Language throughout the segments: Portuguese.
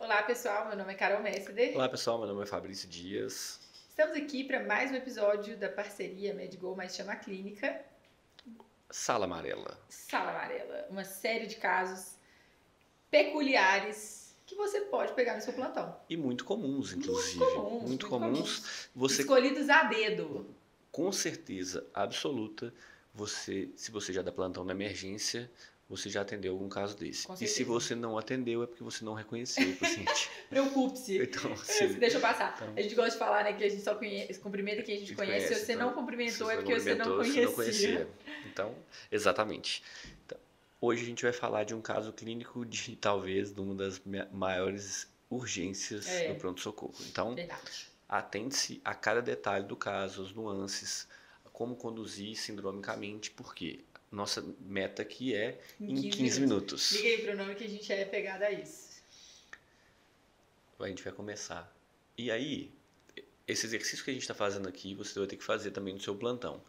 Olá pessoal, meu nome é Carol Messeder. Olá pessoal, meu nome é Fabrício Dias. Estamos aqui para mais um episódio da parceria MedGo mais Chama Clínica. Sala Amarela. Sala Amarela, uma série de casos peculiares que você pode pegar no seu plantão. E muito comuns, inclusive. Muito comuns. Você, escolhidos a dedo. com certeza absoluta, se você já dá plantão na emergência, você já atendeu algum caso desse. E se você não atendeu, é porque você não reconheceu o paciente. Preocupe-se. Então, deixa eu passar. Então, a gente gosta de falar, né, que a gente só cumprimenta quem a gente conhece. Se você não cumprimentou, é porque você não conhecia. Então, exatamente. Então, hoje a gente vai falar de um caso clínico de, talvez, de uma das maiores urgências do pronto-socorro. Então, atente-se a cada detalhe do caso, as nuances, como conduzir sindromicamente, por quê? Nossa meta aqui é em 15 minutos. Liga aí pro nome que a gente é pegado a isso. A gente vai começar. E aí, esse exercício que a gente está fazendo aqui, você vai ter que fazer também no seu plantão.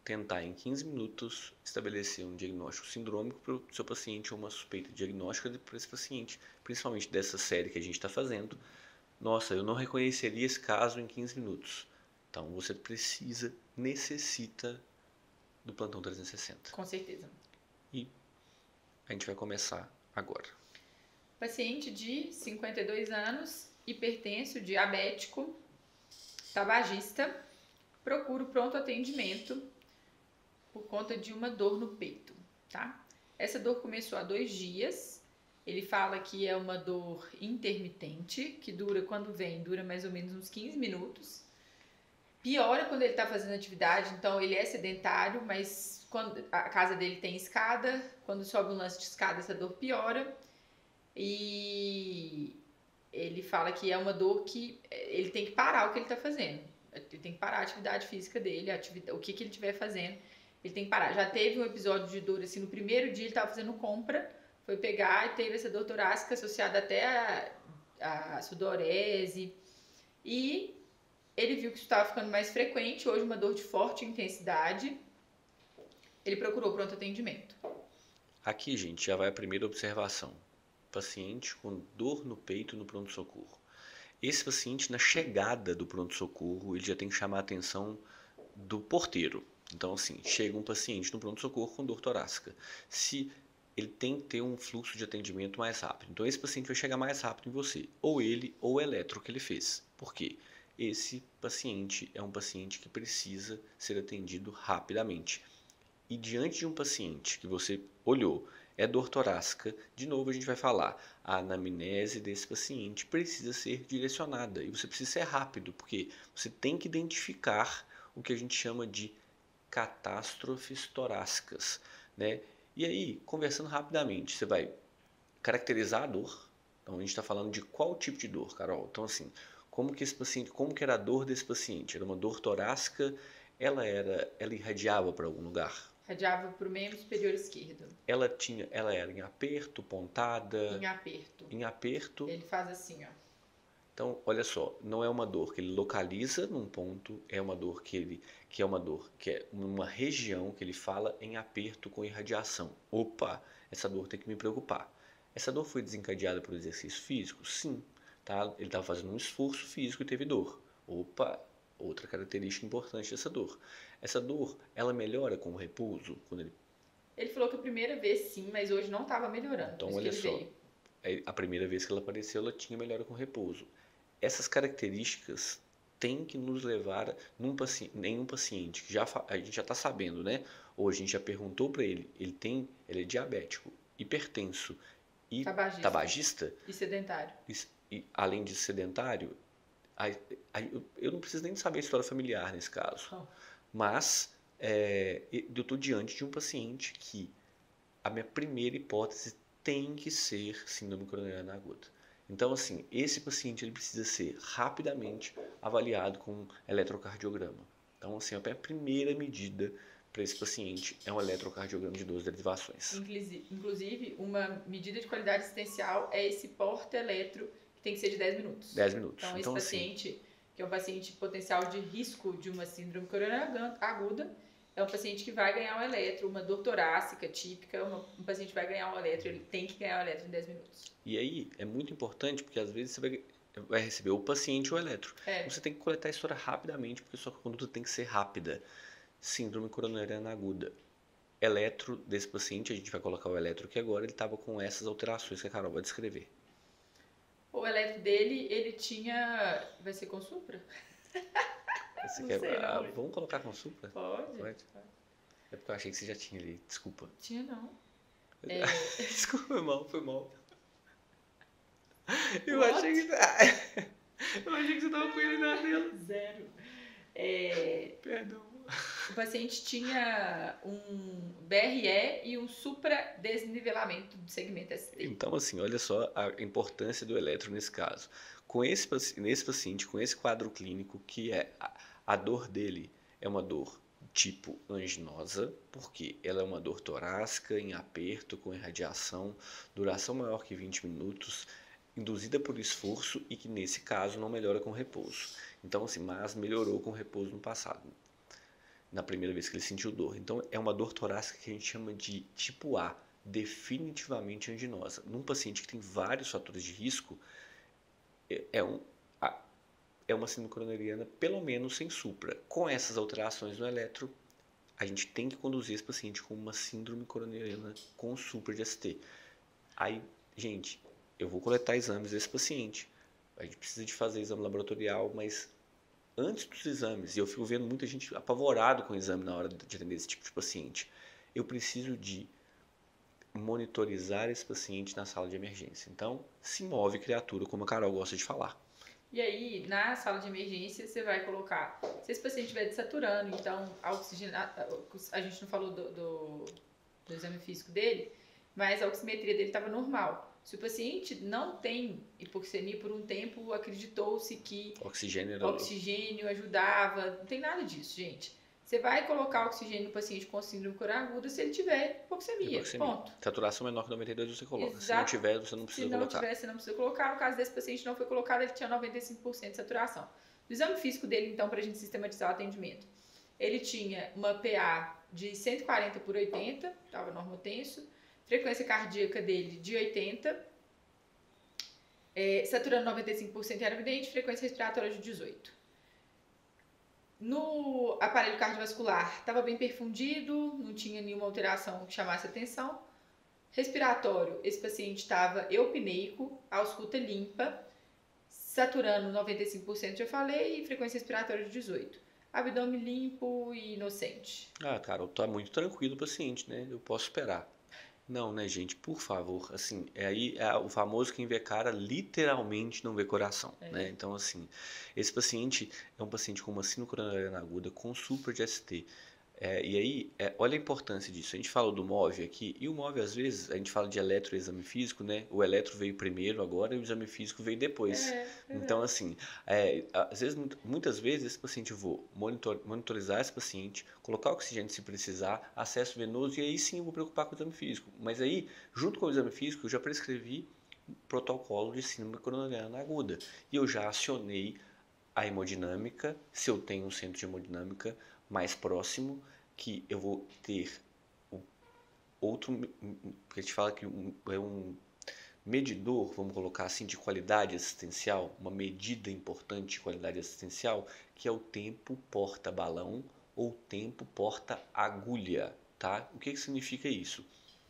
Tentar em 15 minutos estabelecer um diagnóstico sindrômico para o seu paciente ou uma suspeita diagnóstica para esse paciente, principalmente dessa série que a gente está fazendo. Nossa, eu não reconheceria esse caso em 15 minutos. Então, você necessita do plantão 360. Com certeza. E a gente vai começar agora. Paciente de 52 anos, hipertenso, diabético, tabagista, procura o pronto atendimento por conta de uma dor no peito, tá? Essa dor começou há 2 dias. Ele fala que é uma dor intermitente, que dura mais ou menos uns 15 minutos. Piora quando ele está fazendo atividade, então ele é sedentário, mas quando a casa dele tem escada, quando sobe um lance de escada, essa dor piora. E ele fala que é uma dor que ele tem que parar o que ele está fazendo. Ele tem que parar a atividade física dele, o que ele estiver fazendo, ele tem que parar. Já teve um episódio de dor assim, no primeiro dia ele estava fazendo compra, foi pegar e teve essa dor torácica associada até a sudorese. E ele viu que isso estava ficando mais frequente, hoje uma dor de forte intensidade. Ele procurou pronto atendimento. Aqui, gente, já vai a primeira observação. Paciente com dor no peito no pronto-socorro. Esse paciente, na chegada do pronto-socorro, ele já tem que chamar a atenção do porteiro. Então, assim, chega um paciente no pronto-socorro com dor torácica. Ele tem que ter um fluxo de atendimento mais rápido. Então, esse paciente vai chegar mais rápido em você. Ou ele, ou o eletro que ele fez. Por quê? Esse paciente é um paciente que precisa ser atendido rapidamente. E diante de um paciente que você olhou, é dor torácica, de novo a gente vai falar, a anamnese desse paciente precisa ser direcionada. E você precisa ser rápido, porque você tem que identificar o que a gente chama de catástrofes torácicas, né? E aí, conversando rapidamente, você vai caracterizar a dor. Então, a gente está falando de qual tipo de dor, Carol? Então, assim, como que era a dor desse paciente? Era uma dor torácica? Ela irradiava para algum lugar? Irradiava para o membro superior esquerdo. Ela era em aperto, pontada? Em aperto. Em aperto. Ele faz assim, ó. Então, olha só, não é uma dor que ele localiza num ponto, é uma dor que é uma região que ele fala em aperto com irradiação. Opa, essa dor tem que me preocupar. Essa dor foi desencadeada por exercício físico? Sim. Tá? Ele estava fazendo um esforço físico e teve dor. Opa, outra característica importante dessa dor. Essa dor, ela melhora com o repouso? Ele falou que a primeira vez sim, mas hoje não estava melhorando. Então, olha só, a primeira vez que ela apareceu, ela tinha melhora com repouso. Essas características têm que nos levar em um paciente que a gente já está sabendo, né? Ou a gente já perguntou para ele, ele é diabético, hipertenso e tabagista. E sedentário. E, além de sedentário, eu não preciso nem saber a história familiar nesse caso. Mas eu estou diante de um paciente que a minha primeira hipótese tem que ser síndrome coronariana aguda. Então, assim, esse paciente ele precisa ser rapidamente avaliado com eletrocardiograma. Então, assim, a primeira medida para esse paciente é um eletrocardiograma de 12 derivações. Inclusive, uma medida de qualidade assistencial é esse porta-eletro, que tem que ser de 10 minutos. 10 minutos. Então, esse paciente, que é um paciente potencial de risco de uma síndrome coronariana aguda, é um paciente que vai ganhar um eletro, uma dor torácica típica, um paciente vai ganhar um eletro, ele tem que ganhar um eletro em 10 minutos. E aí é muito importante porque às vezes você vai receber o paciente ou o eletro. Então você tem que coletar a história rapidamente porque sua conduta tem que ser rápida. Síndrome coronariana aguda. Eletro desse paciente, a gente vai colocar o eletro aqui agora, ele estava com essas alterações que a Carol vai descrever. O eletro dele, ele tinha... Vai ser com supra? Você Não quer... sei, não. Vamos colocar com supra? Pode. É porque eu achei que você já tinha ali, desculpa. Tinha não. Desculpa, foi mal. Eu What? achei que você tava com ele na tela. Zero. Perdão. O paciente tinha um BRE e um supradesnivelamento do segmento ST. Então, assim, olha só a importância do eletro nesse caso. Nesse paciente, com esse quadro clínico, que é a dor dele é uma dor tipo anginosa, porque ela é uma dor torácica, em aperto, com irradiação, duração maior que 20 minutos, induzida por esforço e que nesse caso não melhora com repouso. Então, assim, mas melhorou com repouso no passado, na primeira vez que ele sentiu dor. Então, é uma dor torácica que a gente chama de tipo A, definitivamente anginosa. Num paciente que tem vários fatores de risco, é uma síndrome coronariana, pelo menos sem supra. Com essas alterações no eletro, a gente tem que conduzir esse paciente com uma síndrome coronariana com supra de ST. Aí, gente, eu vou coletar exames desse paciente. A gente precisa de fazer exame laboratorial, mas antes dos exames, e eu fico vendo muita gente apavorado com o exame na hora de atender esse tipo de paciente, eu preciso de monitorizar esse paciente na sala de emergência. Então, se move criatura, como a Carol gosta de falar. E aí, na sala de emergência, você vai colocar, se esse paciente estiver desaturando, então a gente não falou do exame físico dele, mas a oximetria dele estava normal. Se o paciente não tem hipoxemia por um tempo, acreditou-se que oxigênio ajudava, não tem nada disso, gente. Você vai colocar oxigênio no paciente com síndrome coronariana aguda se ele tiver hipoxemia. Ponto. Saturação menor que 92 você coloca. Exato. Se não tiver, você não precisa colocar. Se não tiver, você não precisa colocar. No caso desse paciente não foi colocado, ele tinha 95% de saturação. O exame físico dele, então, para a gente sistematizar o atendimento, ele tinha uma PA de 140 por 80, estava normotenso, frequência cardíaca dele de 80, saturando 95% era evidente, frequência respiratória de 18. No aparelho cardiovascular, estava bem perfundido, não tinha nenhuma alteração que chamasse atenção. Respiratório, esse paciente estava eupneico, ausculta limpa, saturando 95%, já falei, e frequência respiratória de 18. Abdômen limpo e inocente. Ah, cara, tá muito tranquilo o paciente, né? Eu posso esperar. Não, né, gente? Por favor, assim, aí é o famoso quem vê cara literalmente não vê coração, né? Então, assim, esse paciente é um paciente com uma síndrome coronariana aguda com supra de ST. E aí, olha a importância disso. A gente fala do MOV aqui, e o MOV, às vezes, a gente fala de eletro e exame físico, né? O eletro veio primeiro agora e o exame físico veio depois. Então, assim, às vezes, muitas vezes, esse paciente eu vou monitorizar esse paciente, colocar oxigênio se precisar, acesso venoso, e aí sim eu vou preocupar com o exame físico. Mas aí, junto com o exame físico, eu já prescrevi protocolo de síndrome coronariana aguda. E eu já acionei a hemodinâmica, se eu tenho um centro de hemodinâmica mais próximo, que eu vou ter outro, porque a gente fala que é um medidor, vamos colocar assim, de qualidade assistencial, uma medida importante de qualidade assistencial, que é o tempo porta-balão ou tempo porta-agulha, tá? O que significa isso?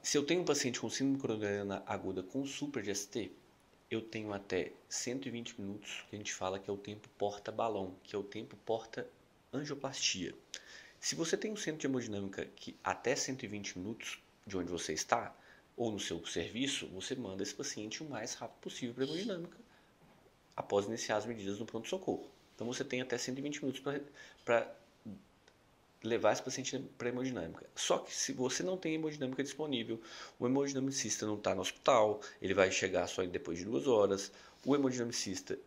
Se eu tenho um paciente com síndrome coronariana aguda com supra de ST, eu tenho até 120 minutos, que a gente fala que é o tempo porta-balão, que é o tempo porta-angioplastia. Se você tem um centro de hemodinâmica que até 120 minutos de onde você está, ou no seu serviço, você manda esse paciente o mais rápido possível para a hemodinâmica, após iniciar as medidas no pronto-socorro. Então você tem até 120 minutos para levar esse paciente para a hemodinâmica. Só que se você não tem hemodinâmica disponível, o hemodinamicista não está no hospital, ele vai chegar só depois de 2 horas, o hemodinamicista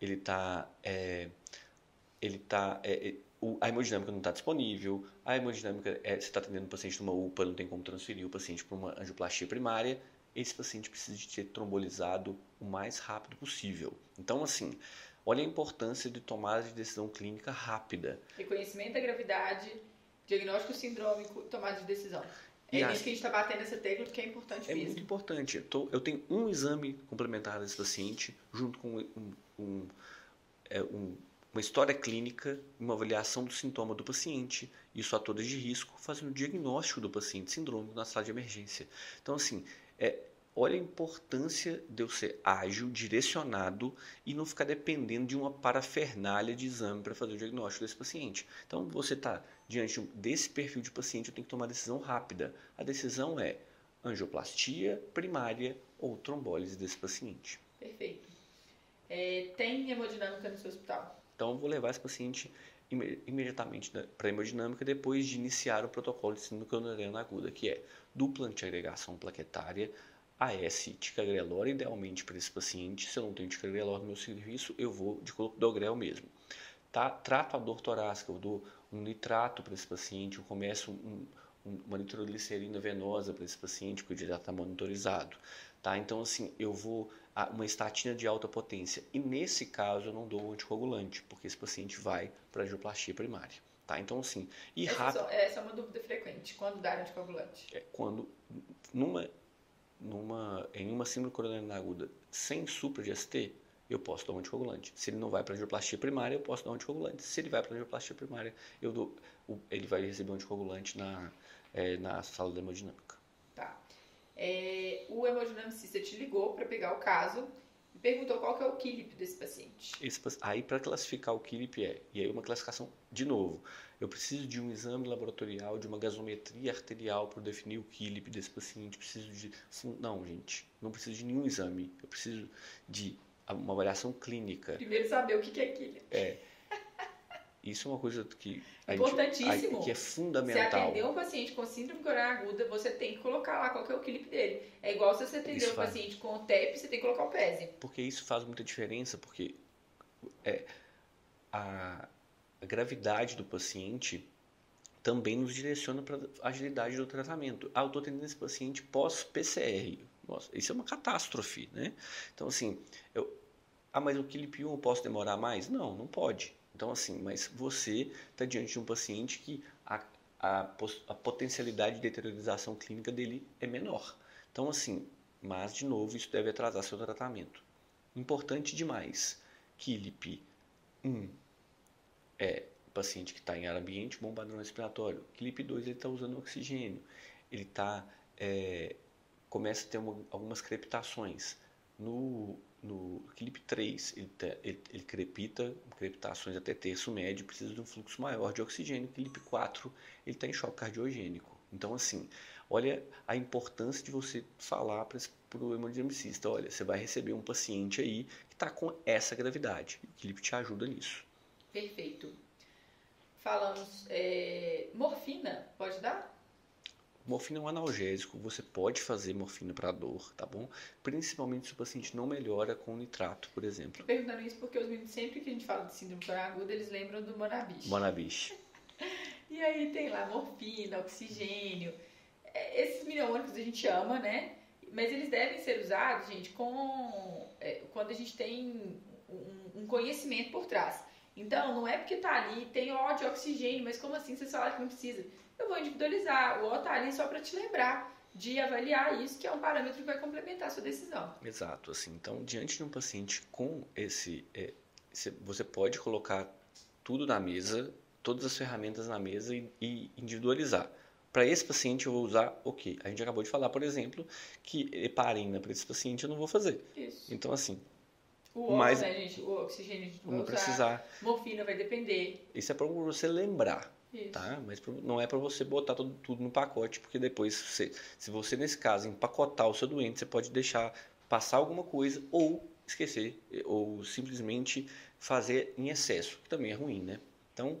a hemodinâmica não está disponível, a hemodinâmica, você está atendendo um paciente numa UPA, não tem como transferir o paciente para uma angioplastia primária, esse paciente precisa de ser trombolizado o mais rápido possível. Então, assim, olha a importância de tomada de decisão clínica rápida. Reconhecimento da gravidade, Diagnóstico sindrômico, tomada de decisão. É isso que a gente está batendo essa tecla, porque é importante mesmo. É muito importante. Eu tenho um exame complementar desse paciente, junto com uma história clínica, uma avaliação do sintoma do paciente e os fatores de risco, fazendo o diagnóstico do paciente sindrômico na sala de emergência. Então, assim, olha a importância de eu ser ágil, direcionado e não ficar dependendo de uma parafernália de exame para fazer o diagnóstico desse paciente. Então, você está diante desse perfil de paciente, eu tenho que tomar uma decisão rápida. A decisão é angioplastia primária ou trombólise desse paciente. Perfeito. Tem hemodinâmica no seu hospital? Então, eu vou levar esse paciente imediatamente para a hemodinâmica depois de iniciar o protocolo de síndrome coronariana aguda, que é dupla antiagregação plaquetária, AS ticagrelor, idealmente para esse paciente. Se eu não tenho ticagrelor no meu serviço, eu vou de clopidogrel mesmo. Tá? Trato a dor torácica, eu dou um nitrato para esse paciente, eu começo uma nitroglicerina venosa para esse paciente, porque ele já está monitorizado. Tá? Então, assim, eu vou uma estatina de alta potência. E nesse caso, eu não dou anticoagulante, porque esse paciente vai para a angioplastia primária. Tá? Então, assim, essa é uma dúvida frequente. Quando dar anticoagulante? Quando, em uma síndrome coronariana aguda sem supra de ST, eu posso dar um anticoagulante. Se ele não vai para a angioplastia primária, eu posso dar um anticoagulante. Se ele vai para a angioplastia primária, ele vai receber um anticoagulante na sala da hemodinâmica. Tá. O hemodinamicista te ligou para pegar o caso e perguntou qual que é o KILIP desse paciente. Aí, para classificar o KILIP e aí uma classificação, de novo, eu preciso de um exame laboratorial, de uma gasometria arterial para definir o KILIP desse paciente. Não, gente, não preciso de nenhum exame. Eu preciso de uma avaliação clínica. Primeiro saber o que é KILIP. Isso é uma coisa que importantíssimo. Que é fundamental. Se atender um paciente com síndrome coronariana aguda, você tem que colocar lá qual que é o KILIP dele. É igual se você atender um paciente com TEP, você tem que colocar o PESE. Porque isso faz muita diferença, porque a gravidade do paciente também nos direciona para a agilidade do tratamento. Eu estou atendendo esse paciente pós-PCR. Nossa, isso é uma catástrofe, né? Então, assim, mas o KILIP 1 eu posso demorar mais? Não pode. Então, assim, mas você está diante de um paciente que a potencialidade de deteriorização clínica dele é menor. Então, assim, mas, de novo, isso deve atrasar seu tratamento. Importante demais, KILIP 1 é o paciente que está em ar ambiente, bom padrão respiratório. KILIP 2, ele está usando oxigênio. Ele começa a ter algumas crepitações. No KILIP 3, ele crepitações até terço médio, precisa de um fluxo maior de oxigênio. KILIP 4, ele está em choque cardiogênico. Então, assim, olha a importância de você falar para o hemodinamicista, olha, você vai receber um paciente aí que está com essa gravidade. O KILIP te ajuda nisso. Perfeito. Falamos, morfina, pode dar? Morfina é um analgésico, você pode fazer morfina para dor, tá bom? Principalmente se o paciente não melhora com nitrato, por exemplo. Tô perguntando isso porque os meninos, sempre que a gente fala de síndrome coronariana aguda, eles lembram do Monabish. Monabish. E aí tem lá morfina, oxigênio. Esses mnemônicos a gente ama, né? Mas eles devem ser usados, gente, quando a gente tem um conhecimento por trás. Então, não é porque tá ali, tem ó de oxigênio, mas como assim vocês falaram que não precisa? Eu vou individualizar. O O tá ali só para te lembrar de avaliar isso, que é um parâmetro que vai complementar a sua decisão. Exato. Assim, então, diante de um paciente com você pode colocar tudo na mesa, todas as ferramentas na mesa e individualizar. Para esse paciente eu vou usar o quê? A gente acabou de falar, por exemplo, que heparina para esse paciente eu não vou fazer. Isso. Então, assim... O outro, né, gente? O oxigênio a gente vai usar. Precisar. Morfina vai depender. Isso é para você lembrar. Isso. Tá? Mas não é para você botar tudo no pacote, porque depois, se você, nesse caso, empacotar o seu doente, você pode deixar passar alguma coisa ou esquecer, ou simplesmente fazer em excesso, que também é ruim, né? Então,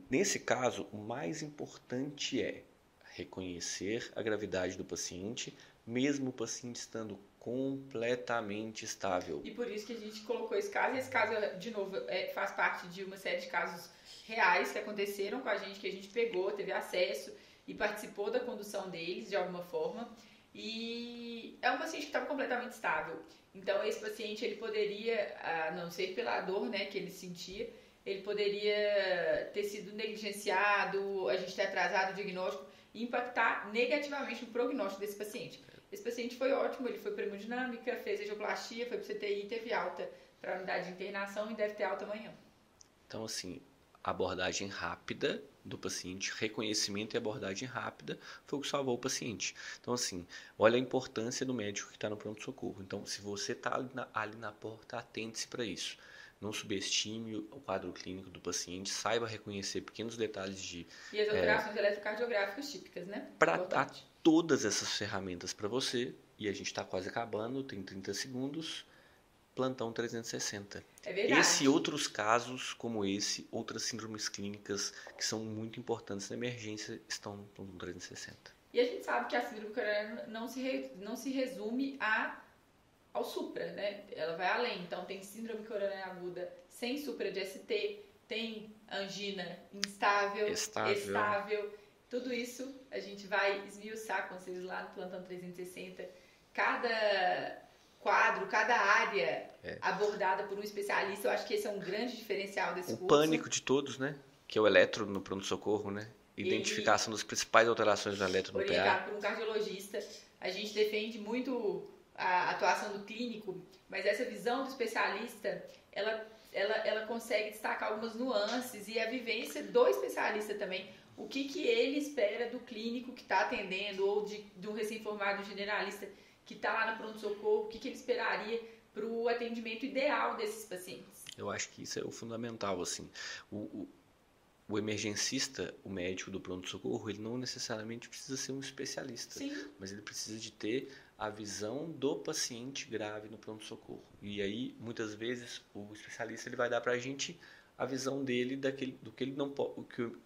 nesse caso, o mais importante é reconhecer a gravidade do paciente, mesmo o paciente estando completamente estável. E por isso que a gente colocou esse caso. Esse caso, de novo, faz parte de uma série de casos reais que aconteceram com a gente, que a gente pegou, teve acesso e participou da condução deles de alguma forma. E é um paciente que estava completamente estável. Então, esse paciente, ele poderia, a não ser pela dor, né, que ele sentia, ele poderia ter sido negligenciado, a gente ter atrasado o diagnóstico e impactar negativamente no prognóstico desse paciente. Esse paciente foi ótimo, ele foi para hemodinâmica, fez angioplastia, foi para o CTI, teve alta para a unidade de internação e deve ter alta amanhã. Então, assim, abordagem rápida do paciente, reconhecimento e abordagem rápida foi o que salvou o paciente. Então, assim, olha a importância do médico que está no pronto-socorro. Então, se você está ali na porta, atente-se para isso. Não subestime o quadro clínico do paciente, saiba reconhecer pequenos detalhes de... E as alterações eletrocardiográficas típicas, né? Para dar todas essas ferramentas para você, e a gente está quase acabando, tem 30 segundos, plantão 360. É verdade. Esse e outros casos como esse, outras síndromes clínicas que são muito importantes na emergência, estão no plantão 360. E a gente sabe que a síndrome coronariana não se resume ao supra, né? Ela vai além. Então, tem síndrome coronariana aguda sem supra de ST, tem angina estável. Tudo isso a gente vai esmiuçar com vocês lá no Plantão 360. Cada quadro, cada área abordada por um especialista, eu acho que esse é um grande diferencial desse curso. O pânico de todos, né? Que é o eletro no pronto-socorro, né? Identificação das principais alterações do eletro no PA. Orientado por um cardiologista. A gente defende muito a atuação do clínico, mas essa visão do especialista, ela consegue destacar algumas nuances e a vivência do especialista também. O que ele espera do clínico que está atendendo ou de um recém-formado generalista que está lá no pronto-socorro, o que ele esperaria para o atendimento ideal desses pacientes. Eu acho que isso é o fundamental, assim. O emergencista, o médico do pronto-socorro, ele não necessariamente precisa ser um especialista. Sim. Mas ele precisa de ter a visão do paciente grave no pronto-socorro. E aí, muitas vezes, o especialista ele vai dar para a gente a visão dele do que ele não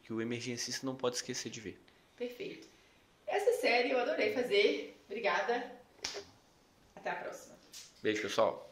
que o emergencista não pode esquecer de ver. Perfeito. Essa série eu adorei fazer. Obrigada. Até a próxima. Beijo, pessoal.